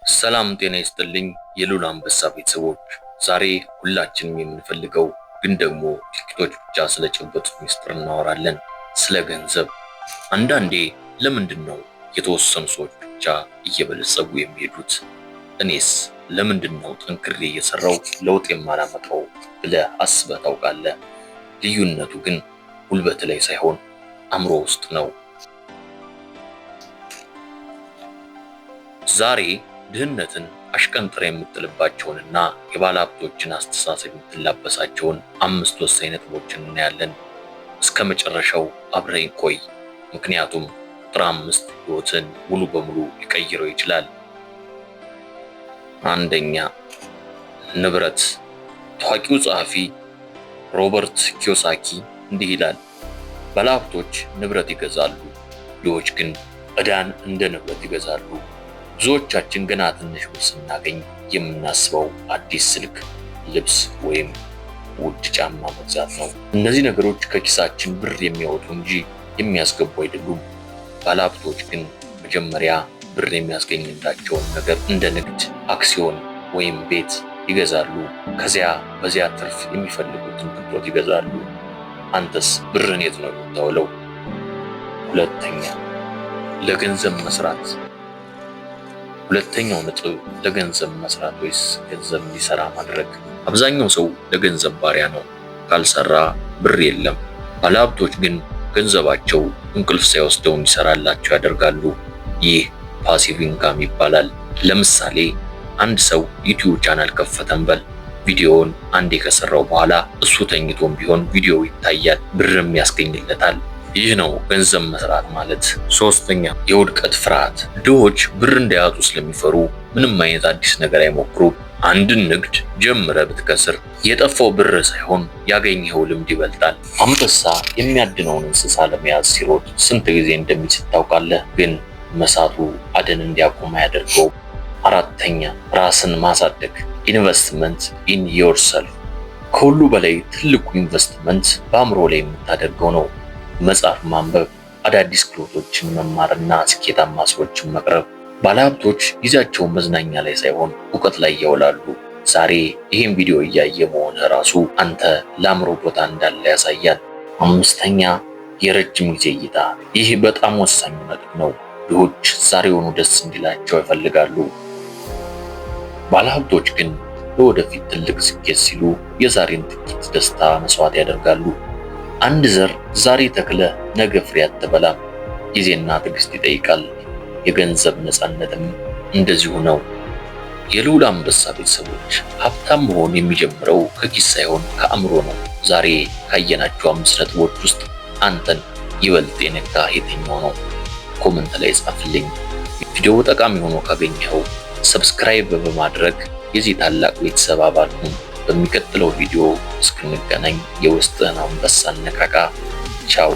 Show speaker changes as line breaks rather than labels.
ሰላም ጤና ይስጥልኝ የሉል አንበሳ ቤተሰቦች፣ ዛሬ ሁላችንም የምንፈልገው ግን ደግሞ ጥቂቶች ብቻ ስለጨበጡት ሚስጥር እናወራለን፣ ስለ ገንዘብ። አንዳንዴ ለምንድን ነው የተወሰኑ ሰዎች ብቻ እየበለጸጉ የሚሄዱት? እኔስ ለምንድን ነው ጠንክሬ እየሰራው ለውጥ የማላመጣው ብለህ አስበህ ታውቃለህ? ልዩነቱ ግን ጉልበት ላይ ሳይሆን አእምሮ ውስጥ ነው። ዛሬ ድህነትን አሽቀንጥረ የምትጥልባቸውንና የባለሀብቶችን አስተሳሰብ የምትላበሳቸውን 5 ወሳኝ ነጥቦችን እናያለን። እስከ መጨረሻው አብረኝ ቆይ፣ ምክንያቱም ቁጥር 5 ህይወትን ሙሉ በሙሉ ሊቀይረው ይችላል። አንደኛ፣ ንብረት። ታዋቂው ጸሐፊ ሮበርት ኪዮሳኪ እንዲህ ይላል፣ ባለሀብቶች ንብረት ይገዛሉ፣ ድሆች ግን ዕዳን እንደ ንብረት ይገዛሉ። ብዙዎቻችን ገና ትንሽ ብር ስናገኝ የምናስበው አዲስ ስልክ፣ ልብስ ወይም ውድ ጫማ መግዛት ነው። እነዚህ ነገሮች ከኪሳችን ብር የሚያወጡ እንጂ የሚያስገቡ አይደሉም። ባለሀብቶች ግን መጀመሪያ ብር የሚያስገኝላቸውን ነገር እንደ ንግድ፣ አክሲዮን ወይም ቤት ይገዛሉ። ከዚያ በዚያ ትርፍ የሚፈልጉትን ንብረት ይገዛሉ። አንተስ ብርን የት ነው የምታውለው? ሁለተኛ፣ ለገንዘብ መስራት። ሁለተኛው ነጥብ ለገንዘብ መስራት ወይስ ገንዘብ እንዲሰራ ማድረግ። አብዛኛው ሰው ለገንዘብ ባሪያ ነው። ካልሰራ ብር የለም። ባለሀብቶች ግን ገንዘባቸው እንቅልፍ ሳይወስደው እንዲሰራላቸው ያደርጋሉ። ይህ ፓሲቭ ኢንካም ይባላል። ለምሳሌ አንድ ሰው ዩቲዩብ ቻናል ከፈተን በል። ቪዲዮውን አንዴ ከሰራው በኋላ እሱ ተኝቶም ቢሆን ቪዲዮው ይታያል፣ ብርም ያስገኝለታል። ይህ ነው ገንዘብ መስራት ማለት። ሶስተኛ፣ የውድቀት ፍርሃት። ድሆች ብር እንዳያጡ ስለሚፈሩ ምንም አይነት አዲስ ነገር አይሞክሩም። አንድን ንግድ ጀምረ ብትከስር የጠፋው ብር ሳይሆን ያገኘኸው ልምድ ይበልጣል። አንበሳ የሚያድነውን እንስሳ ለመያዝ ሲሮጥ ስንት ጊዜ እንደሚስት ታውቃለህ? ግን መሳቱ አደን እንዲያቆም አያደርገውም። አራተኛ፣ ራስን ማሳደግ። ኢንቨስትመንት ኢን ዮርሰልፍ። ከሁሉ በላይ ትልቁ ኢንቨስትመንት በአእምሮ ላይ የምታደርገው ነው። መጽሐፍ ማንበብ፣ አዳዲስ ክህሎቶችን መማርና ስኬታማ ሰዎችን መቅረብ። ባለሀብቶች ጊዜያቸውን መዝናኛ ላይ ሳይሆን እውቀት ላይ ያውላሉ። ዛሬ ይህን ቪዲዮ እያየ መሆንህ ራሱ አንተ ለአእምሮ ቦታ እንዳለ ያሳያል። አምስተኛ፣ የረጅም ጊዜ እይታ። ይህ በጣም ወሳኝ ነጥብ ነው። ድሆች ዛሬውኑ ደስ እንዲላቸው ይፈልጋሉ። ባለሀብቶች ግን ለወደፊት ትልቅ ስኬት ሲሉ የዛሬን ጥቂት ደስታ መስዋዕት ያደርጋሉ። አንድ ዘር ዛሬ ተክለ ነገ ፍሬ አትበላም። ጊዜና ትዕግስት ይጠይቃል። የገንዘብ ነፃነትም እንደዚሁ ነው። የልዑል አንበሳ ቤተሰቦች፣ ሀብታም መሆን የሚጀምረው ከኪስ ሳይሆን ከአእምሮ ነው። ዛሬ ካየናቸው 5 ነጥቦች ውስጥ አንተን ይበልጥ የነካ የትኛው ነው? ኮመንት ላይ ጻፍልኝ። ቪዲዮው ጠቃሚ ሆኖ ካገኘኸው ሰብስክራይብ በማድረግ የዚህ ታላቅ ቤተሰብ አባል ሁን። በሚቀጥለው ቪዲዮ እስክንገናኝ የውስጥህን አንበሳ አነቃቃ። ቻው።